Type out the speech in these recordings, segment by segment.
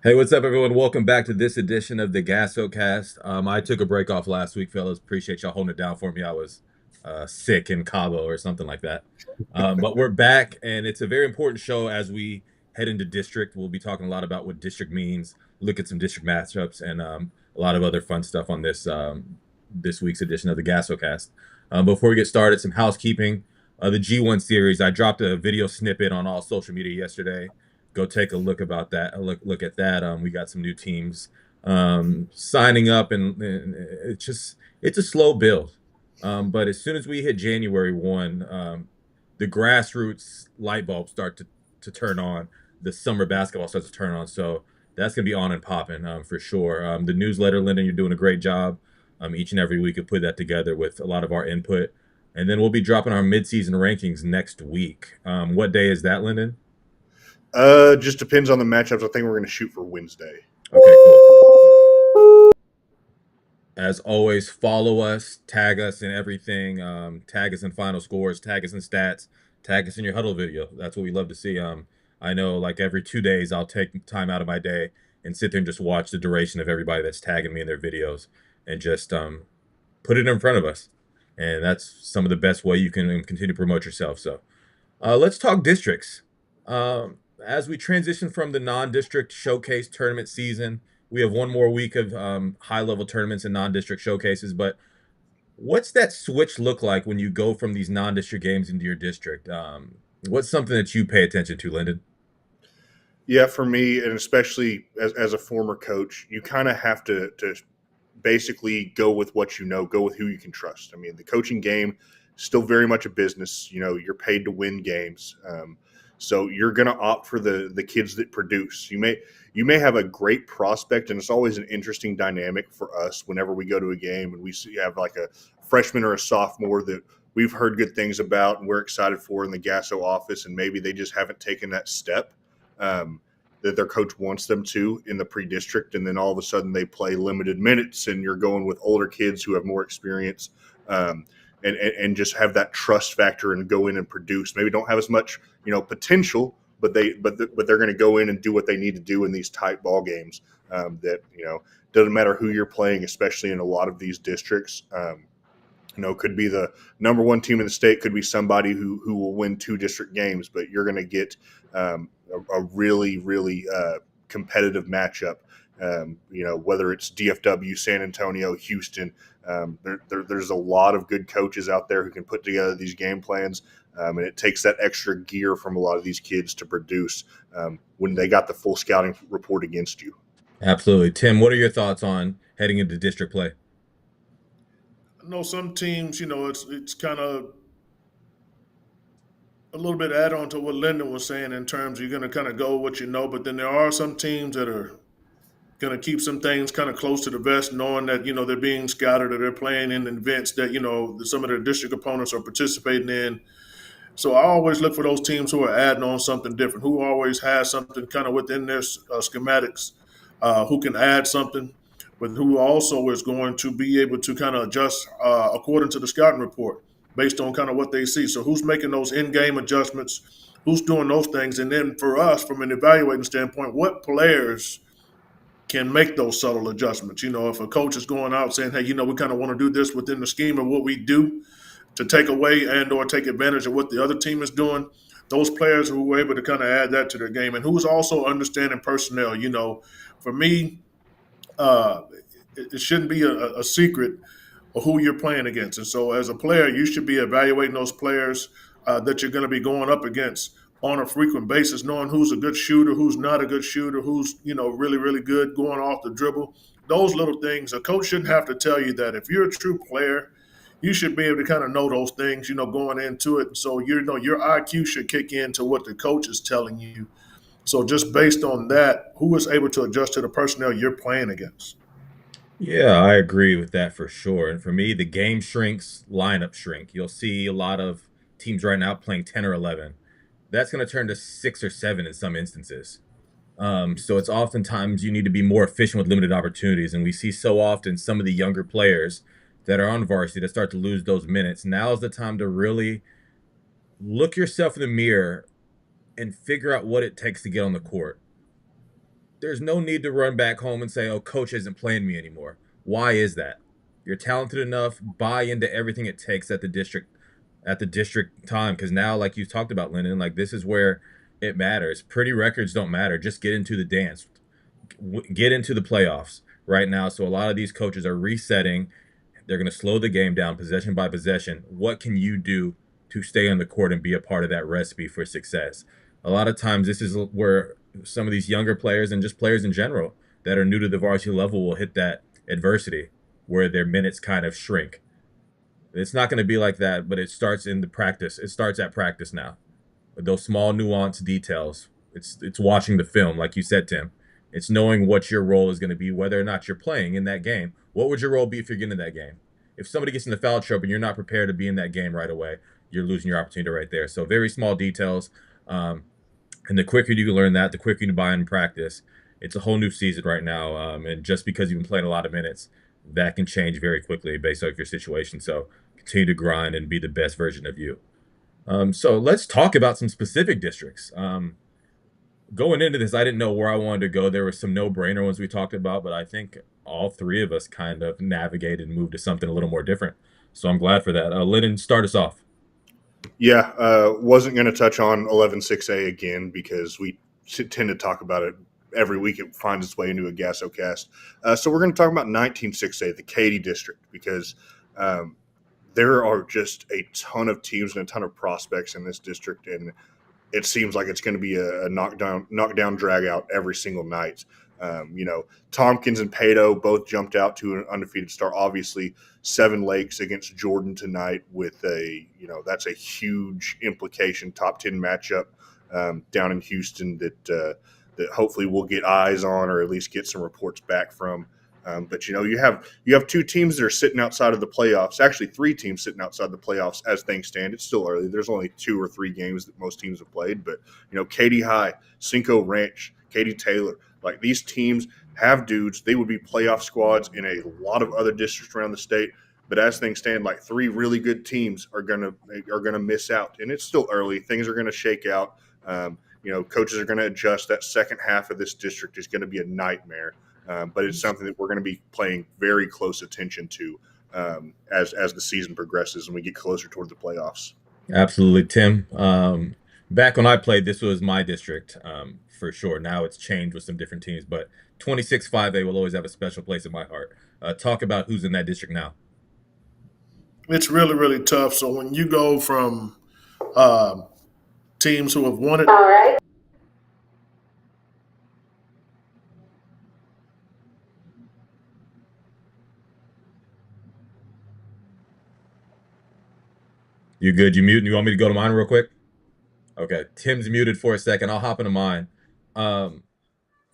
Hey, what's up, everyone? Welcome back to this edition of the GassoCast. I took a break off last week, fellas. Appreciate y'all holding it down for me. I was sick in Cabo or something like that. But we're back, and it's a very important show as we head into district. We'll be talking a lot about what district means, look at some district matchups, and a lot of other fun stuff on this week's edition of the GassoCast. Before we get started, some housekeeping. The G1 series, I dropped a video snippet on all social media yesterday. Go take a look about that. Look at that. We got some new teams signing up, and it's a slow build. But as soon as we hit January 1, the grassroots light bulbs start to turn on. The summer basketball starts to turn on. So that's gonna be on and popping for sure. The newsletter, Lyndon, you're doing a great job. Each and every week of put that together with a lot of our input, and then we'll be dropping our midseason rankings next week. What day is that, Lyndon? Just depends on the matchups. I think we're going to shoot for Wednesday. Okay, cool. As always, follow us, tag us in everything. Tag us in final scores, tag us in stats, tag us in your huddle video. That's what we love to see. I know like every 2 days I'll take time out of my day and sit there and just watch the duration of everybody that's tagging me in their videos and just put it in front of us. And that's some of the best way you can continue to promote yourself. So let's talk districts. As we transition from the non-district showcase tournament season, we have one more week of high-level tournaments and non-district showcases. But what's that switch look like when you go from these non-district games into your district? What's something that you pay attention to, Lyndon? Yeah, for me, and especially as a former coach, you kind of have to basically go with what you know, go with who you can trust. I mean, the coaching game is still very much a business. You know, you're paid to win games, so you're going to opt for the kids that produce. You may have a great prospect, and it's always an interesting dynamic for us whenever we go to a game and we have like a freshman or a sophomore that we've heard good things about and we're excited for in the Gasso office, and maybe they just haven't taken that step. Um, that their coach wants them to in the pre-district, and then all of a sudden they play limited minutes, and you're going with older kids who have more experience, and just have that trust factor and go in and produce. Maybe don't have as much potential, but they're going to go in and do what they need to do in these tight ball games. That doesn't matter who you're playing, especially in a lot of these districts. Could be the number one team in the state, could be somebody who will win two district games, but you're going to get a really, really competitive matchup. Whether it's DFW, San Antonio, Houston, there's a lot of good coaches out there who can put together these game plans, and it takes that extra gear from a lot of these kids to produce when they got the full scouting report against you. Absolutely. Tim, what are your thoughts on heading into district play? I know some teams, it's kind of a little bit add on to what Lyndon was saying in terms you're going to kind of go what you know, but then there are some teams that are going to keep some things kind of close to the vest, knowing that they're being scouted or they're playing in events that some of their district opponents are participating in. So I always look for those teams who are adding on something different, who always has something kind of within their schematics, who can add something, but who also is going to be able to kind of adjust according to the scouting report based on kind of what they see. So who's making those in-game adjustments? Who's doing those things? And then for us, from an evaluating standpoint, what players can make those subtle adjustments? If a coach is going out saying, hey, we kind of want to do this within the scheme of what we do to take away and or take advantage of what the other team is doing, those players who were able to kind of add that to their game and who's also understanding personnel. For me, uh, it shouldn't be a secret of who you're playing against. And so as a player, you should be evaluating those players that you're going to be going up against on a frequent basis, knowing who's a good shooter, who's not a good shooter, who's, really, really good going off the dribble. Those little things, a coach shouldn't have to tell you that. If you're a true player, you should be able to kind of know those things, going into it. So your IQ should kick into what the coach is telling you. So just based on that, who is able to adjust to the personnel you're playing against? Yeah, I agree with that for sure. And for me, the game shrinks, lineup shrink. You'll see a lot of teams right now playing 10 or 11. That's going to turn to 6 or 7 in some instances. So it's oftentimes you need to be more efficient with limited opportunities. And we see so often some of the younger players that are on varsity that start to lose those minutes. Now is the time to really look yourself in the mirror and figure out what it takes to get on the court. there's no need to run back home and say, "Oh, coach isn't playing me anymore." Why is that? You're talented enough, buy into everything it takes at the district time, because now, like you talked about, Lyndon, like this is where it matters. Pretty records don't matter. Just get into the dance, get into the playoffs right now. So a lot of these coaches are resetting. They're going to slow the game down possession by possession. What can you do to stay on the court and be a part of that recipe for success? A lot of times, this is where some of these younger players and just players in general that are new to the varsity level will hit that adversity where their minutes kind of shrink. It's not going to be like that, but it starts in the practice. It starts at practice now. With those small nuanced details. It's watching the film, like you said, Tim. It's knowing what your role is going to be, whether or not you're playing in that game. What would your role be if you're getting in that game? If somebody gets in the foul trouble and you're not prepared to be in that game right away, you're losing your opportunity right there. So very small details. And the quicker you can learn that, the quicker you can buy in practice. It's a whole new season right now. And just because you've been playing a lot of minutes, that can change very quickly based off your situation. So continue to grind and be the best version of you. So let's talk about some specific districts. Going into this, I didn't know where I wanted to go. There were some no-brainer ones we talked about, but I think all three of us kind of navigated and moved to something a little more different. So I'm glad for that. Lyndon, start us off. Yeah, wasn't going to touch on 11-6A again because we tend to talk about it every week. It finds its way into a GassoCast. So we're going to talk about 19-6A, the Katy district, because there are just a ton of teams and a ton of prospects in this district, and it seems like it's going to be a knockdown, drag out every single night. Tompkins and Pato both jumped out to an undefeated start. Obviously, Seven Lakes against Jordan tonight with that's a huge implication, top 10 matchup down in Houston that hopefully we'll get eyes on or at least get some reports back from. But you have two teams that are sitting outside of the playoffs. Actually, three teams sitting outside the playoffs as things stand. It's still early. There's only 2 or 3 games that most teams have played. But Katy High, Cinco Ranch, Katy Taylor, like these teams have dudes. They would be playoff squads in a lot of other districts around the state. But as things stand, like 3 really good teams are gonna miss out, and it's still early. Things are gonna shake out. Coaches are gonna adjust. That second half of this district is going to be a nightmare. But it's something that we're going to be paying very close attention to as the season progresses and we get closer toward the playoffs. Absolutely, Tim. Back when I played, this was my district for sure. Now it's changed with some different teams, but 26-5A will always have a special place in my heart. Talk about who's in that district now. It's really, really tough. So when you go from teams who have won it. All right. You good? You mute? You want me to go to mine real quick? Okay. Tim's muted for a second. I'll hop into mine.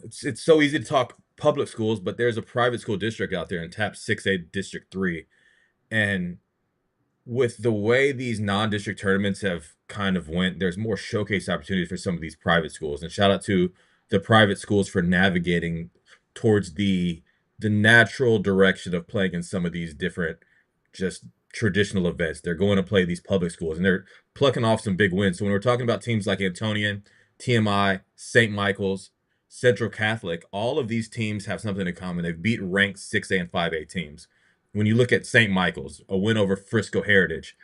It's so easy to talk public schools, but there's a private school district out there in TAP 6A District 3. And with the way these non-district tournaments have kind of went, there's more showcase opportunities for some of these private schools. And shout out to the private schools for navigating towards the natural direction of playing in some of these different just traditional events. They're going to play these public schools and they're plucking off some big wins. So when we're talking about teams like Antonian, TMI, St. Michael's, Central Catholic, all of these teams have something in common. They've beat ranked 6A and 5A teams. When you look at St. Michael's, a win over Frisco Heritage,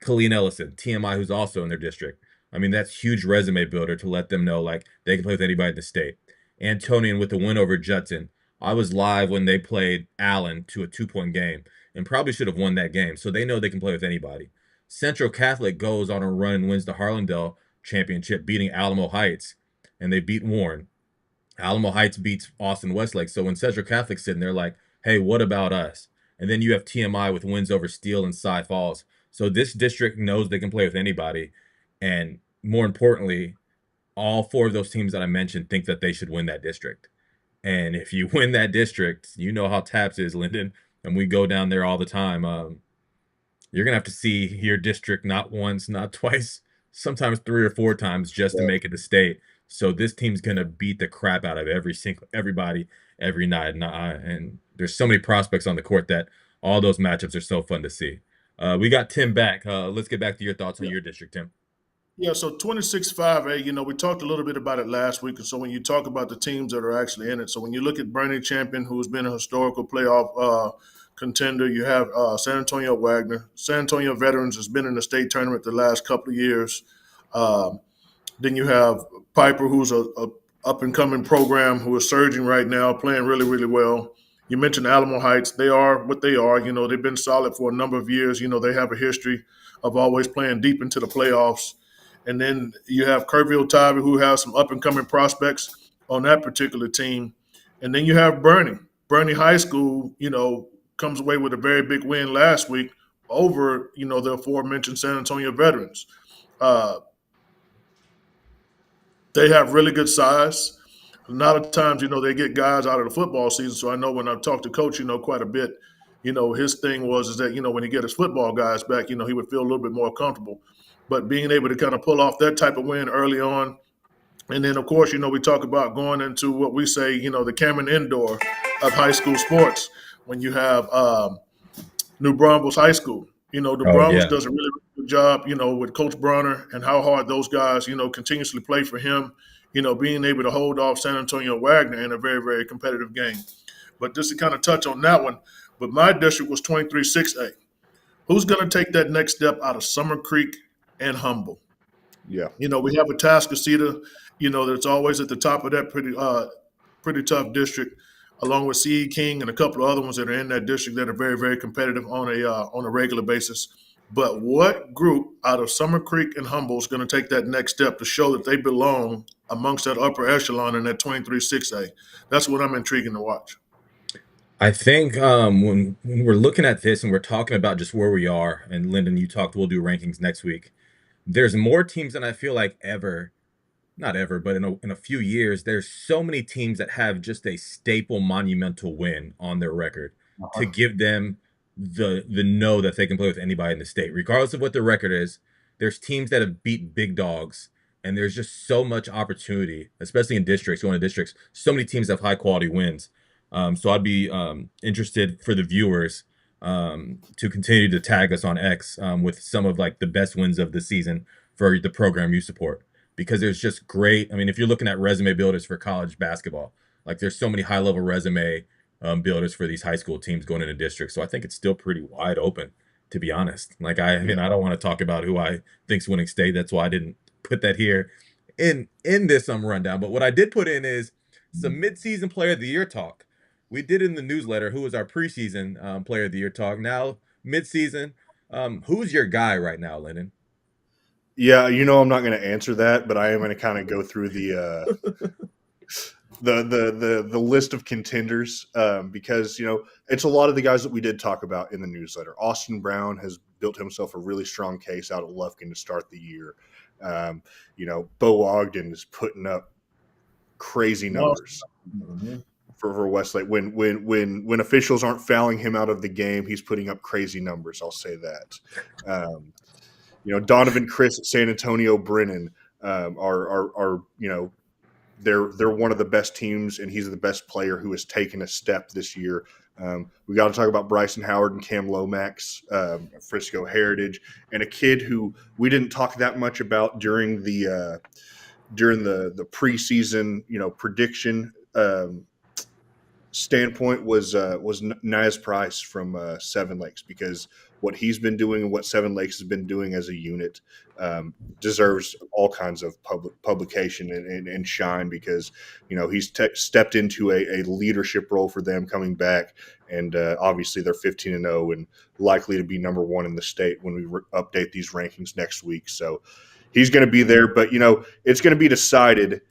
Colleen Ellison, TMI, who's also in their district. I mean, that's huge resume builder to let them know like they can play with anybody in the state. Antonian with the win over Judson. I was live when they played Allen to a 2-point game and probably should have won that game. So they know they can play with anybody. Central Catholic goes on a run and wins the Harlandale Championship, beating Alamo Heights, and they beat Warren. Alamo Heights beats Austin Westlake. So when Central Catholic's sitting there like, hey, what about us? And then you have TMI with wins over Steele and Cy Falls. So this district knows they can play with anybody. And more importantly, all 4 of those teams that I mentioned think that they should win that district. And if you win that district, you know how TAPS is, Lyndon, and we go down there all the time. You're going to have to see your district not once, not twice, sometimes 3 or 4 times just to make it to state. So this team's going to beat the crap out of everybody every night. And there's so many prospects on the court that all those matchups are so fun to see. We got Tim back. Let's get back to your thoughts on your district, Tim. Yeah, so 26-5A, we talked a little bit about it last week. And so when you talk about the teams that are actually in it, so when you look at Bernie Champion, who's been a historical playoff contender, you have San Antonio Wagner. San Antonio Veterans has been in the state tournament the last couple of years. Um, then you have Piper, who's a up and coming program who is surging right now, playing really, really well. You mentioned Alamo Heights. They are what they are. They've been solid for a number of years. They have a history of always playing deep into the playoffs. And then you have Kerrville Tivy, who has some up and coming prospects on that particular team. And then you have Bernie. Bernie High School, comes away with a very big win last week over, the aforementioned San Antonio Veterans. Uh, they have really good size. A lot of times, they get guys out of the football season. So I know when I've talked to coach, quite a bit, his thing was is that, when he get his football guys back, he would feel a little bit more comfortable. But being able to kind of pull off that type of win early on. And then, of course, we talk about going into what we say, the Cameron Indoor of high school sports when you have New Braunfels High School. New Oh Braunfels yeah. does a really, really good job, with Coach Bronner and how hard those guys, continuously play for him, being able to hold off San Antonio Wagner in a very, very competitive game. But just to kind of touch on that one, but my district was 23-6A. Who's going to take that next step out of Summer Creek and Humble? Yeah. We have a Tascasita, that's always at the top of that pretty tough district, along with CE King and a couple of other ones that are in that district that are very, very competitive on a regular basis. But what group out of Summer Creek and Humble is going to take that next step to show that they belong amongst that upper echelon in that 23-6A? That's what I'm intriguing to watch. I think when we're looking at this and we're talking about just where we are, and Lyndon, you talked, we'll do rankings next week. There's more teams than I feel like ever, not ever, but in a few years, there's so many teams that have just a staple monumental win on their record to give them the know that they can play with anybody in the state, regardless of what their record is. There's teams that have beat big dogs, and there's just so much opportunity, especially in districts, going to districts. So many teams have high quality wins. So I'd be interested for the viewers to continue to tag us on X with some of like the best wins of the season for the program you support, because there's just great. I mean, if you're looking at resume builders for college basketball, like there's so many high level resume builders for these high school teams going into districts. So I think it's still pretty wide open, to be honest. Like I mean, I don't want to talk about who I think's winning state. That's why I didn't put that here in this rundown. But what I did put in is some midseason player of the year talk. We did in the newsletter who was our preseason player of the year talk. Now midseason, who's your guy right now, Lennon? Yeah, I'm not going to answer that, but I am going to kind of go through the list of contenders because it's a lot of the guys that we did talk about in the newsletter. Austin Brown has built himself a really strong case out at Lufkin to start the year. Bo Ogden is putting up crazy numbers for Westlake. When officials aren't fouling him out of the game, he's putting up crazy numbers. I'll say that. Donovan Chris at San Antonio Brennan are they're one of the best teams, and he's the best player who has taken a step this year. We got to talk about Bryson Howard and Cam Lomax, Frisco Heritage, and a kid who we didn't talk that much about during the preseason, prediction standpoint was Nias Price from Seven Lakes, because what he's been doing and what Seven Lakes has been doing as a unit deserves all kinds of publication and shine, because he's stepped into a leadership role for them coming back, and obviously they're 15-0 and likely to be number one in the state when we update these rankings next week. So he's going to be there, but it's going to be decided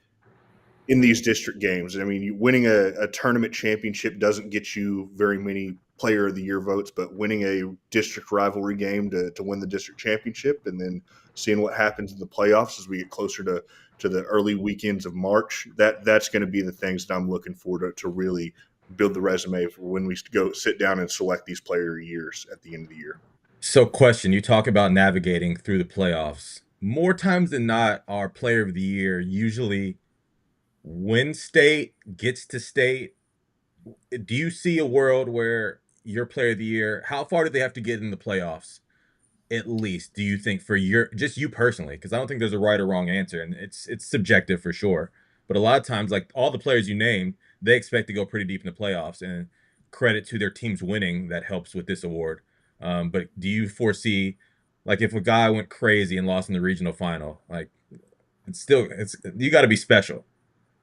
in these district games. I mean, winning a tournament championship doesn't get you very many player of the year votes, but winning a district rivalry game to win the district championship, and then seeing what happens in the playoffs as we get closer to the early weekends of March, that's going to be the things that I'm looking for to really build the resume for when we go sit down and select these player years at the end of the year. So question, you talk about navigating through the playoffs. More times than not, our player of the year usually wins state, gets to state. Do you see a world where your player of the year, how far do they have to get in the playoffs at least do you think for your just you personally? Because I don't think there's a right or wrong answer, and it's subjective for sure. But a lot of times, like all the players you named, they expect to go pretty deep in the playoffs, and credit to their teams winning that helps with this award. But do you foresee, like, if a guy went crazy and lost in the regional final, like it's you got to be special.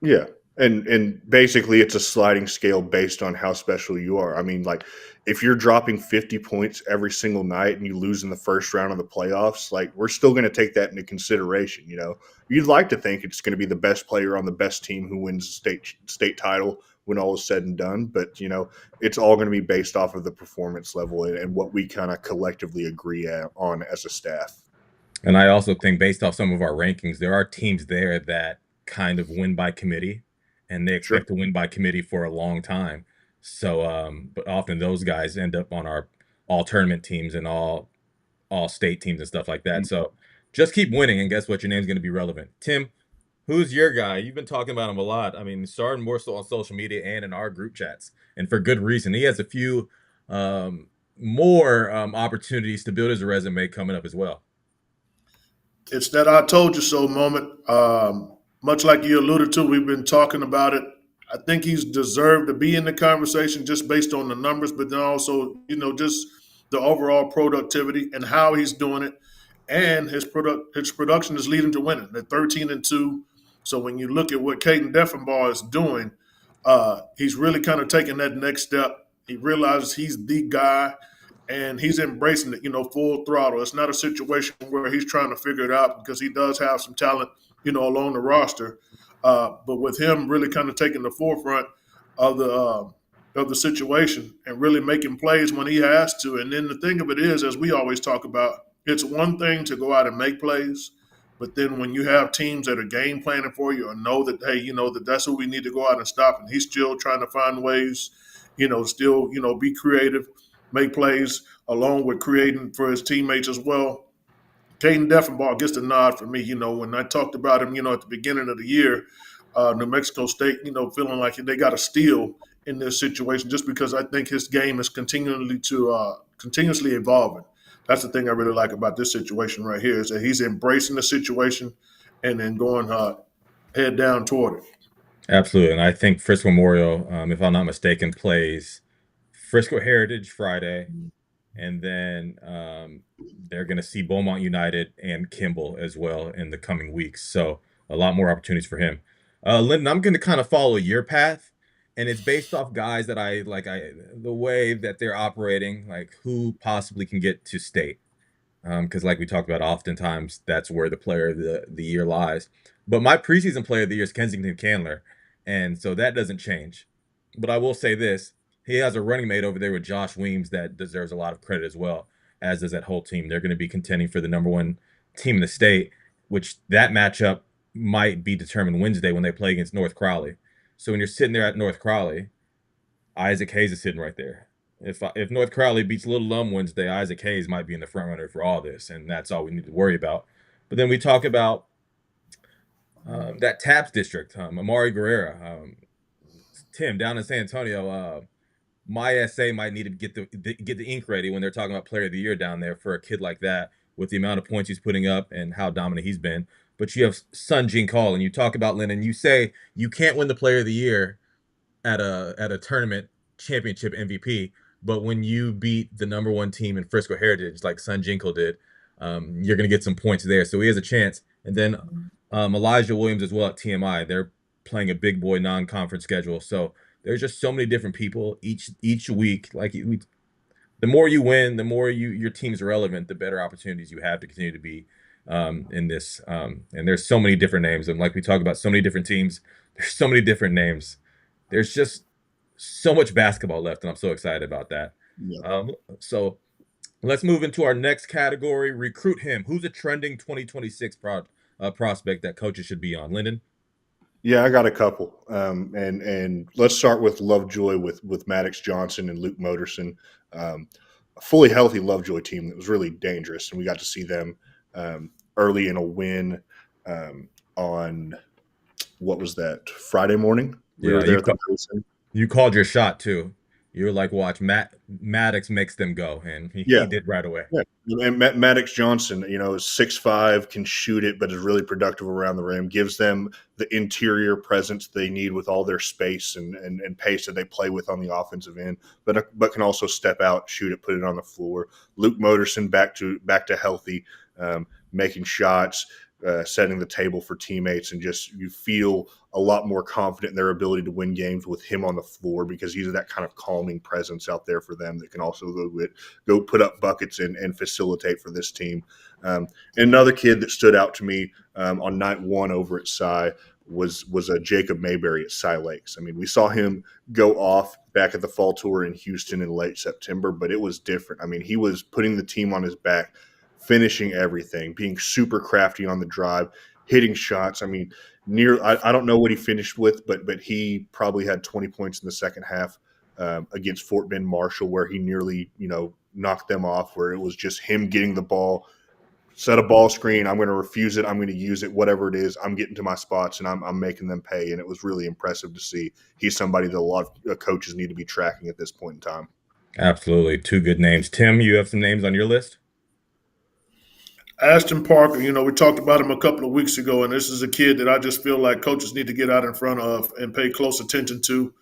Yeah. And basically it's a sliding scale based on how special you are. I mean, like if you're dropping 50 points every single night and you lose in the first round of the playoffs, like we're still going to take that into consideration, you know. You'd like to think it's going to be the best player on the best team who wins state title when all is said and done, but you know, it's all going to be based off of the performance level and what we kind of collectively agree on as a staff. And I also think based off some of our rankings, there are teams there that kind of win by committee and they Sure. expect to win by committee for a long time. So but often those guys end up on our all tournament teams and all state teams and stuff like that. So just keep winning and guess what? Your name's gonna be relevant. Tim, who's your guy? You've been talking about him a lot. I mean, starting more so on social media and in our group chats, and for good reason. He has a few more opportunities to build his resume coming up as well. It's that I told you so moment. Much like you alluded to, we've been talking about it. I think he's deserved to be in the conversation just based on the numbers, but then also, just the overall productivity and how he's doing it. And his production is leading to winning. They're 13-2. So when you look at what Caden Deffenbaugh is doing, he's really kind of taking that next step. He realizes he's the guy and he's embracing it, full throttle. It's not a situation where he's trying to figure it out because he does have some talent, along the roster. But with him really kind of taking the forefront of the situation and really making plays when he has to. And then the thing of it is, as we always talk about, it's one thing to go out and make plays, but then when you have teams that are game planning for you and know that, hey, that's who we need to go out and stop, and he's still trying to find ways, still, be creative, make plays along with creating for his teammates as well. Caden Deffenbaugh gets the nod for me. When I talked about him, at the beginning of the year, New Mexico State, feeling like they got a steal in this situation just because I think his game is continuously evolving. That's the thing I really like about this situation right here is that he's embracing the situation and then going head down toward it. Absolutely, and I think Frisco Memorial, if I'm not mistaken, plays Frisco Heritage Friday, and then they're going to see Beaumont United and Kimball as well in the coming weeks. So a lot more opportunities for him. Lyndon, I'm going to kind of follow your path, and it's based off guys that I like. The way that they're operating, like who possibly can get to state, because like we talked about, oftentimes that's where the player of the year lies. But my preseason player of the year is Kensington Candler, and so that doesn't change. But I will say this: he has a running mate over there with Josh Weems that deserves a lot of credit as well, as does that whole team. They're going to be contending for the number one team in the state, which that matchup might be determined Wednesday when they play against North Crowley. So when you're sitting there at North Crowley, Isaac Hayes is sitting right there. If North Crowley beats Little Lum Wednesday, Isaac Hayes might be in the front runner for all this, and that's all we need to worry about. But then we talk about that TAPS district, Amari Guerrera, Tim down in San Antonio. My SA might need to get the ink ready when they're talking about player of the year down there for a kid like that with the amount of points he's putting up and how dominant he's been. But you have Sun Jin Call, and you talk about Lennon. You say you can't win the player of the year at a tournament championship MVP, but when you beat the number one team in Frisco Heritage, like Sun Jinkle did, you're going to get some points there. So he has a chance. And then Elijah Williams as well at TMI. They're playing a big boy non-conference schedule. So there's just so many different people each week. Like the more you win, the more your team's relevant, the better opportunities you have to continue to be in this. And there's so many different names. And like we talk about so many different teams, there's so many different names. There's just so much basketball left, and I'm so excited about that. Yeah. So let's move into our next category, recruit him. Who's a trending 2026 prospect that coaches should be on? Lyndon? Yeah, I got a couple. And let's start with Lovejoy with Maddox Johnson and Luke Moderson. A fully healthy Lovejoy team that was really dangerous, and we got to see them early in a win on what was that, Friday morning? We were there at the Wilson. You called your shot too. You're like, watch, Maddox makes them go, and he Yeah. did right away. Yeah, and Maddox Johnson, is 6'5", can shoot it, but is really productive around the rim. Gives them the interior presence they need with all their space and pace that they play with on the offensive end, but can also step out, shoot it, put it on the floor. Luke Moderson back to healthy, making shots, setting the table for teammates, and just you feel a lot more confident in their ability to win games with him on the floor because he's that kind of calming presence out there for them that can also go put up buckets and facilitate for this team. And another kid that stood out to me on night one over at Cy was a Jacob Mayberry at Cy Lakes. I mean, we saw him go off back at the fall tour in Houston in late September, but it was different. I mean, he was putting the team on his back, finishing everything, being super crafty on the drive, hitting shots. I mean, I don't know what he finished with, but he probably had 20 points in the second half against Fort Bend Marshall, where he nearly knocked them off, where it was just him getting the ball, set a ball screen. I'm going to refuse it. I'm going to use it, whatever it is. I'm getting to my spots and I'm making them pay. And it was really impressive to see. He's somebody that a lot of coaches need to be tracking at this point in time. Absolutely. Two good names. Tim, you have some names on your list? Ashton Parker, we talked about him a couple of weeks ago, and this is a kid that I just feel like coaches need to get out in front of and pay close attention to.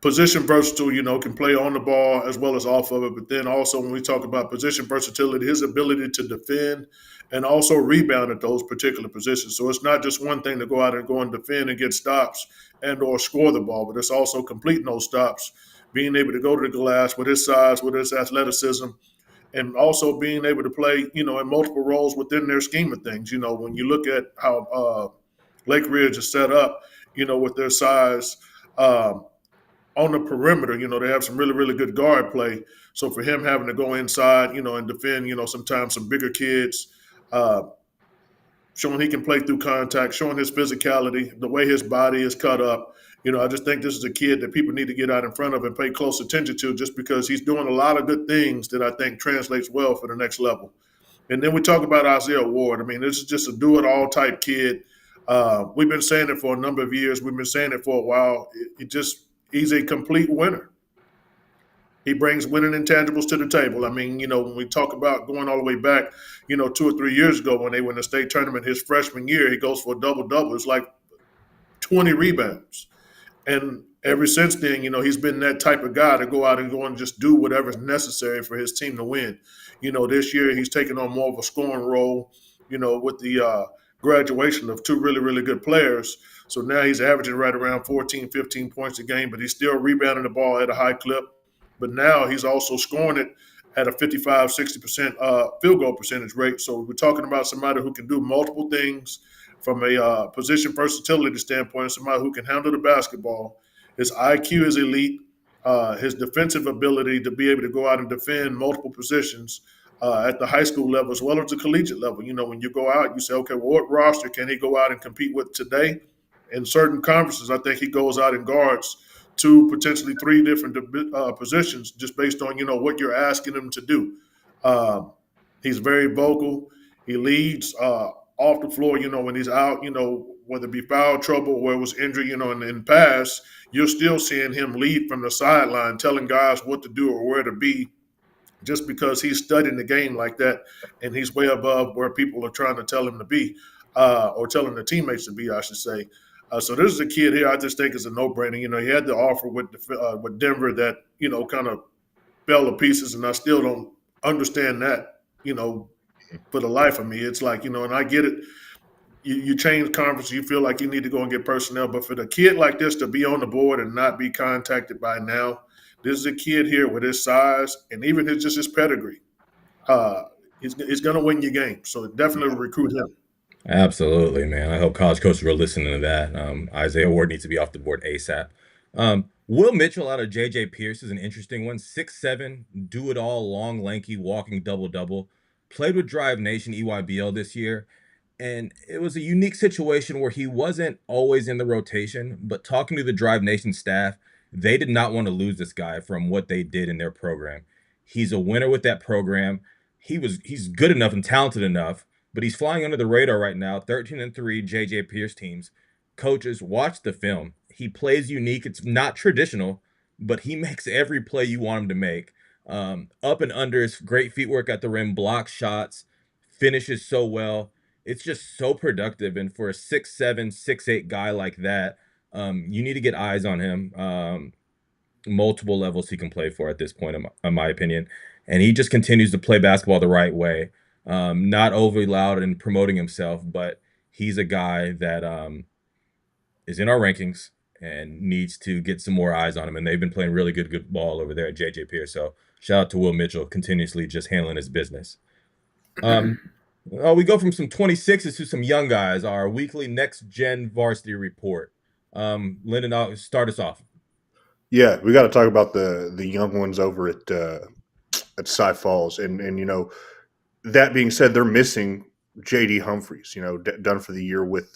Position versatile, can play on the ball as well as off of it. But then also when we talk about position versatility, his ability to defend and also rebound at those particular positions. So it's not just one thing to go out and go and defend and get stops and or score the ball, but it's also completing those stops, being able to go to the glass with his size, with his athleticism, and also being able to play, in multiple roles within their scheme of things. When you look at how Lake Ridge is set up, with their size on the perimeter, they have some really, really good guard play. So for him having to go inside, and defend, sometimes some bigger kids, showing he can play through contact, showing his physicality, the way his body is cut up. I just think this is a kid that people need to get out in front of and pay close attention to just because he's doing a lot of good things that I think translates well for the next level. And then we talk about Isaiah Ward. I mean, this is just a do-it-all type kid. We've been saying it for a number of years. We've been saying it for a while. He's a complete winner. He brings winning intangibles to the table. I mean, when we talk about going all the way back, 2 or 3 years ago when they win the state tournament his freshman year, he goes for a double-double. It's like 20 rebounds. And ever since then, he's been that type of guy to go out and go and just do whatever's necessary for his team to win. This year he's taken on more of a scoring role, with the graduation of 2 really, really good players. So now he's averaging right around 14, 15 points a game, but he's still rebounding the ball at a high clip. But now he's also scoring it at a 55, 60% field goal percentage rate. So we're talking about somebody who can do multiple things from a position versatility standpoint, somebody who can handle the basketball. His IQ is elite. His defensive ability to be able to go out and defend multiple positions at the high school level as well as the collegiate level. When you go out, you say, okay, well, what roster can he go out and compete with today? In certain conferences, I think he goes out and guards 2, potentially 3 different positions just based on, what you're asking him to do. He's very vocal. He leads off the floor, when he's out, whether it be foul trouble or it was injury, in pass, you're still seeing him lead from the sideline, telling guys what to do or where to be, just because he's studying the game like that, and he's way above where people are trying to tell him to be, or telling the teammates to be, I should say. So this is a kid here I just think is a no-brainer. He had the offer with Denver that, kind of fell to pieces, and I still don't understand that, for the life of me. It's like, and I get it. You change conference, you feel like you need to go and get personnel. But for the kid like this to be on the board and not be contacted by now, this is a kid here with his size and even his pedigree. He's going to win your game. So definitely recruit him. Absolutely, man. I hope college coaches were listening to that. Isaiah Ward needs to be off the board ASAP. Will Mitchell out of J.J. Pierce is an interesting one. 6'7", do-it-all, long, lanky, walking double-double. Played with Drive Nation EYBL this year. And it was a unique situation where he wasn't always in the rotation, but talking to the Drive Nation staff, they did not want to lose this guy from what they did in their program. He's a winner with that program. He's good enough and talented enough, but he's flying under the radar right now. 13-3 J.J. Pierce teams. Coaches, watch the film. He plays unique. It's not traditional, but he makes every play you want him to make. Up and unders, great feet work at the rim, blocks shots, finishes so well. It's just so productive. And for a 6'7", 6'8" guy like that, you need to get eyes on him. Multiple levels he can play for at this point, in my opinion. And he just continues to play basketball the right way. Not overly loud and promoting himself, but he's a guy that is in our rankings and needs to get some more eyes on him. And they've been playing really good ball over there at JJ Pierce. So shout out to Will Mitchell, continuously just handling his business. We go from some 26s to some young guys. Our weekly next gen varsity report. Lyndon, I'll start us off. Yeah, we got to talk about the young ones over at Cy Falls, and that being said, they're missing J.D. Humphreys. Done for the year with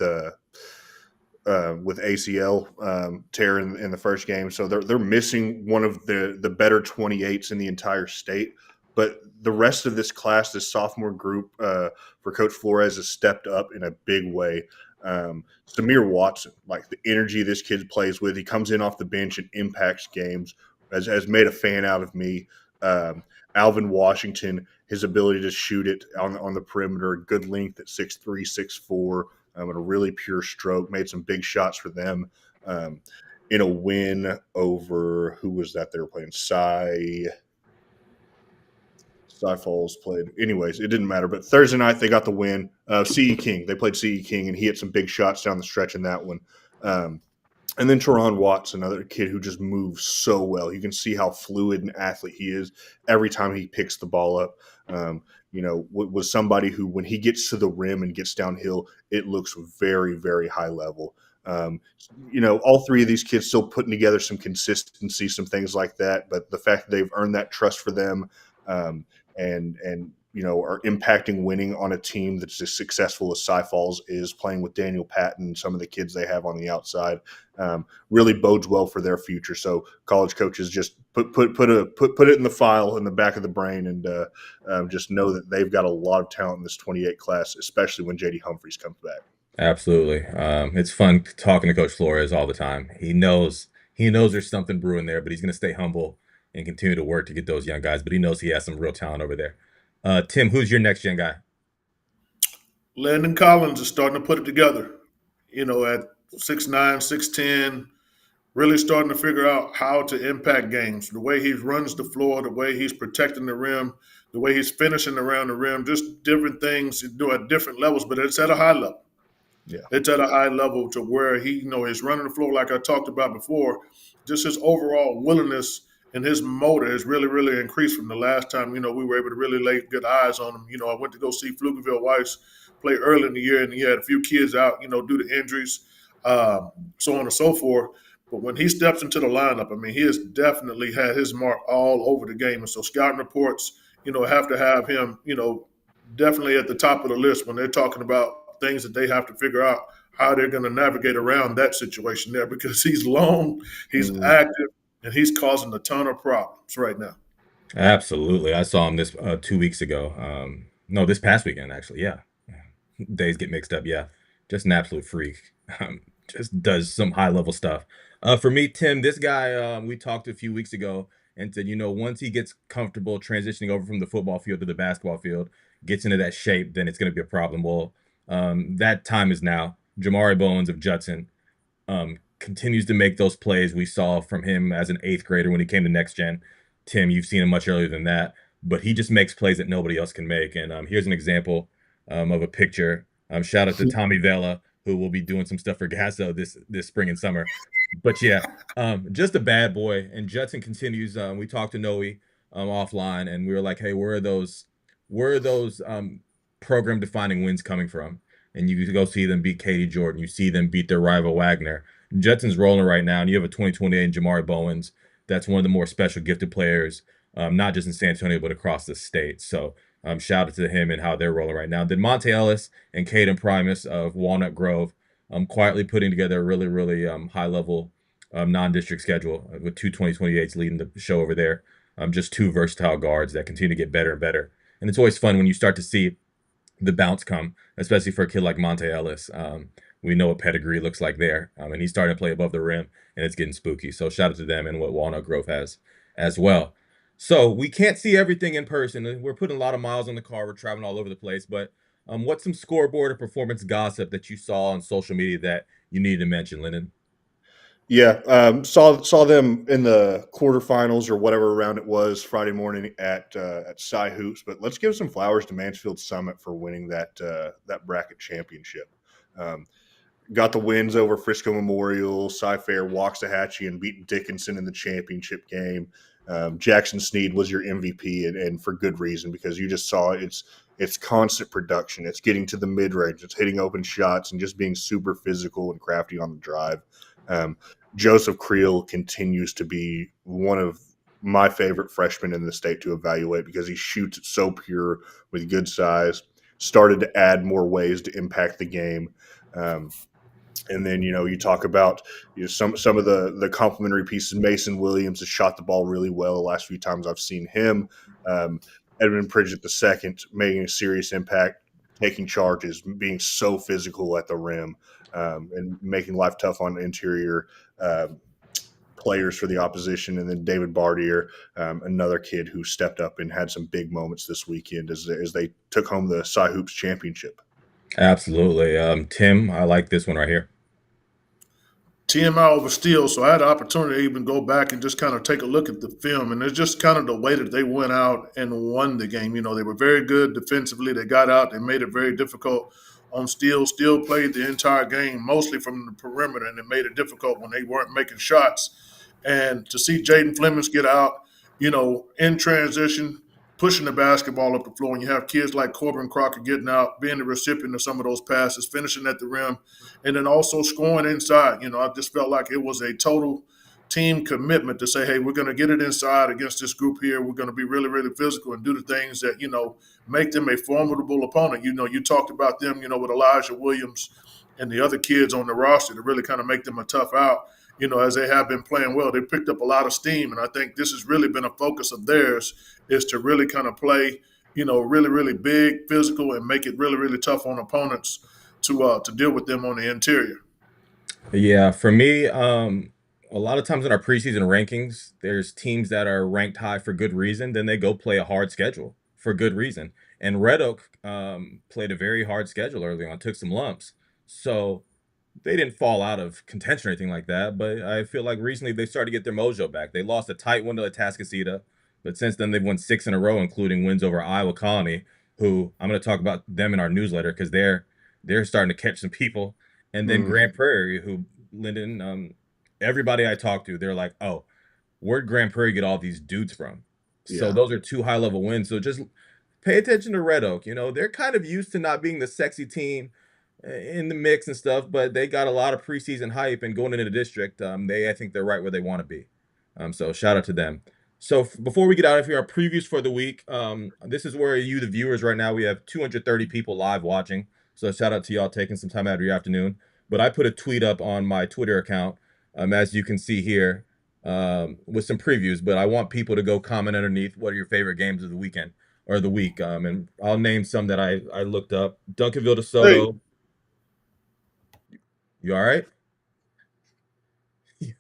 ACL tear in the first game, so they're missing one of the better 28s in the entire state. But the rest of this class, this sophomore group for Coach Flores, has stepped up in a big way. Samir Watson, like the energy this kid plays with, he comes in off the bench and impacts games, has made a fan out of me. Alvin Washington, his ability to shoot it on the perimeter, good length at 6'3", 6'4", and a really pure stroke, made some big shots for them in a win over, who was that they were playing? Cy Falls played. Anyways, it didn't matter. But Thursday night, they got the win. C.E. King. They played C.E. King, and he hit some big shots down the stretch in that one. And then Teron Watts, another kid who just moves so well. You can see how fluid an athlete he is every time he picks the ball up. Was somebody who, when he gets to the rim and gets downhill, it looks very, very high level. All three of these kids still putting together some consistency, some things like that. But the fact that they've earned that trust for them, and are impacting winning on a team that's as successful as Cy Falls is, playing with Daniel Patton and some of the kids they have on the outside, really bodes well for their future. So college coaches just put it in the file in the back of the brain, and just know that they've got a lot of talent in this 28 class, especially when J.D. Humphreys comes back. Absolutely. It's fun talking to Coach Flores all the time. He knows there's something brewing there, but he's going to stay humble and continue to work to get those young guys. But he knows he has some real talent over there. Tim, who's your next gen guy? Landon Collins is starting to put it together. At 6'9", 6'10", really starting to figure out how to impact games. The way he runs the floor, the way he's protecting the rim, the way he's finishing around the rim, just different things to do at different levels, but it's at a high level. Yeah. It's at a high level to where he, he's running the floor like I talked about before. Just his overall willingness and his motor has really, really increased from the last time, we were able to really lay good eyes on him. I went to go see Pflugerville Weiss play early in the year, and he had a few kids out, due to injuries, so on and so forth. But when he steps into the lineup, he has definitely had his mark all over the game. And so scouting reports, have to have him, definitely at the top of the list when they're talking about things that they have to figure out how they're going to navigate around that situation there, because he's long, he's active, and he's causing a ton of problems right now. Absolutely. I saw him this 2 weeks ago. No, this past weekend, actually. Yeah. Days get mixed up. Yeah. Just an absolute freak. Just does some high-level stuff. For me, Tim, this guy, we talked a few weeks ago and said, once he gets comfortable transitioning over from the football field to the basketball field, gets into that shape, then it's going to be a problem. Well, that time is now. Jamari Bowens of Judson continues to make those plays we saw from him as an 8th grader when he came to Next Gen. Tim, you've seen him much earlier than that, but he just makes plays that nobody else can make. And here's an example of a picture. Shout out to Tommy Vela, who will be doing some stuff for Gasso this spring and summer. But yeah, just a bad boy. And Judson continues. We talked to Noe offline, and we were like, hey, where are those program defining wins coming from? And you go see them beat Katy Jordan. You see them beat their rival Wagner. Judson's rolling right now, and you have a 2028 Jamari Bowens. That's one of the more special gifted players, not just in San Antonio, but across the state. So shout out to him and how they're rolling right now. Then Monte Ellis and Caden Primus of Walnut Grove quietly putting together a really, really high-level non-district schedule with two 2028s leading the show over there. Just two versatile guards that continue to get better and better. And it's always fun when you start to see the bounce come, especially for a kid like Monte Ellis. we know what pedigree looks like there. And he's starting to play above the rim, and it's getting spooky. So shout out to them and what Walnut Grove has as well. So we can't see everything in person. We're putting a lot of miles on the car. We're traveling all over the place. But what's some scoreboard or performance gossip that you saw on social media that you need to mention, Lyndon? Yeah, saw them in the quarterfinals or whatever round it was Friday morning at Cy Hoops. But let's give some flowers to Mansfield Summit for winning that bracket championship. Um, got the wins over Frisco Memorial, Cy Fair, Waxahachie, and beating Dickinson in the championship game. Jackson Sneed was your MVP, and for good reason, because you just saw it's constant production. It's getting to the mid range. It's hitting open shots and just being super physical and crafty on the drive. Um, Joseph Creel continues to be one of my favorite freshmen in the state to evaluate because he shoots it so pure with good size. Started to add more ways to impact the game. And then, you talk about some of the complementary pieces. Mason Williams has shot the ball really well the last few times I've seen him. Edmund Pridgett II making a serious impact, taking charges, being so physical at the rim, and making life tough on interior players for the opposition. And then David Bardier, another kid who stepped up and had some big moments this weekend as they took home the Cy Hoops championship. Absolutely. Tim, I like this one right here. TMI over Steele. So I had the opportunity to even go back and just kind of take a look at the film. And it's just kind of the way that they went out and won the game. They were very good defensively. They got out. They made it very difficult on Steele. Steele played the entire game mostly from the perimeter, and it made it difficult when they weren't making shots. And to see Jaden Flemings get out, in transition, pushing the basketball up the floor, and you have kids like Corbin Crocker getting out, being the recipient of some of those passes, finishing at the rim, and then also scoring inside. I just felt like it was a total team commitment to say, hey, we're going to get it inside against this group here. We're going to be really, really physical and do the things that, make them a formidable opponent. You talked about them, with Elijah Williams and the other kids on the roster to really kind of make them a tough out. As they have been playing well, they picked up a lot of steam. And I think this has really been a focus of theirs, is to really kind of play, really, really big, physical, and make it really, really tough on opponents to deal with them on the interior. Yeah, for me, a lot of times in our preseason rankings, there's teams that are ranked high for good reason. Then they go play a hard schedule for good reason. And Red Oak played a very hard schedule early on, took some lumps. So they didn't fall out of contention or anything like that, but I feel like recently they started to get their mojo back. They lost a tight window at Tascasita, but since then they've won 6 in a row, including wins over Iowa Colony, who I'm going to talk about them in our newsletter because they're starting to catch some people. And then Grand Prairie, who Lyndon, everybody I talk to, they're like, oh, where'd Grand Prairie get all these dudes from? So those are 2 high-level wins. So just pay attention to Red Oak. They're kind of used to not being the sexy team in the mix and stuff, but they got a lot of preseason hype, and going into the district, I think they're right where they want to be. So shout out to them. So before we get out of here, our previews for the week. This is where you, the viewers, right now, we have 230 people live watching. So shout out to y'all taking some time out of your afternoon. But I put a tweet up on my Twitter account, as you can see here, with some previews. But I want people to go comment underneath what are your favorite games of the weekend or the week. And I'll name some that I looked up. Duncanville DeSoto. Hey. You all right? You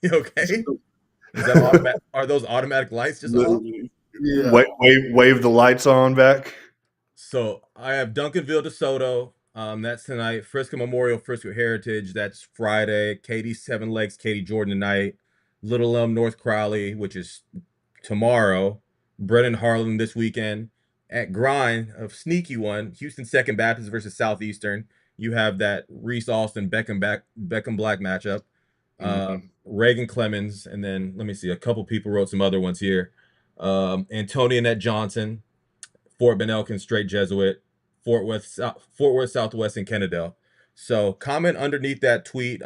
okay? Is that automatic? Are those automatic lights just off? Yeah. Wave the lights on back. So I have Duncanville DeSoto. That's tonight. Frisco Memorial, Frisco Heritage. That's Friday. Katy Seven Lakes, Katy Jordan tonight. Little Elm, North Crowley, which is tomorrow. Brennan Harlan this weekend. At Grind, a sneaky one. Houston Second Baptist versus Southeastern. You have that Reese Austin Beckham Black matchup. Reagan Clemens, and then let me see. A couple people wrote some other ones here. Antonionette Johnson, Fort Ben Elkin Straight Jesuit, Fort Worth Southwest, and Kennedale. So comment underneath that tweet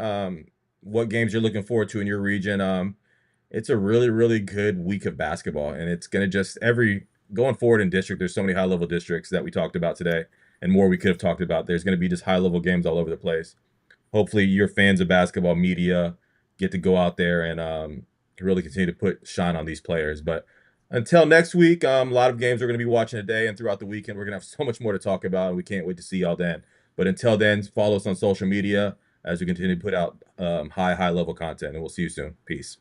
what games you're looking forward to in your region. It's a really, really good week of basketball, and it's gonna just going forward in district. There's so many high level districts that we talked about today, and more we could have talked about. There's going to be just high level games all over the place. Hopefully your fans of basketball media get to go out there and really continue to shine on these players. But until next week, a lot of games we're going to be watching today and throughout the weekend. We're going to have so much more to talk about, and we can't wait to see y'all then. But until then, follow us on social media as we continue to put out high level content, and we'll see you soon. Peace.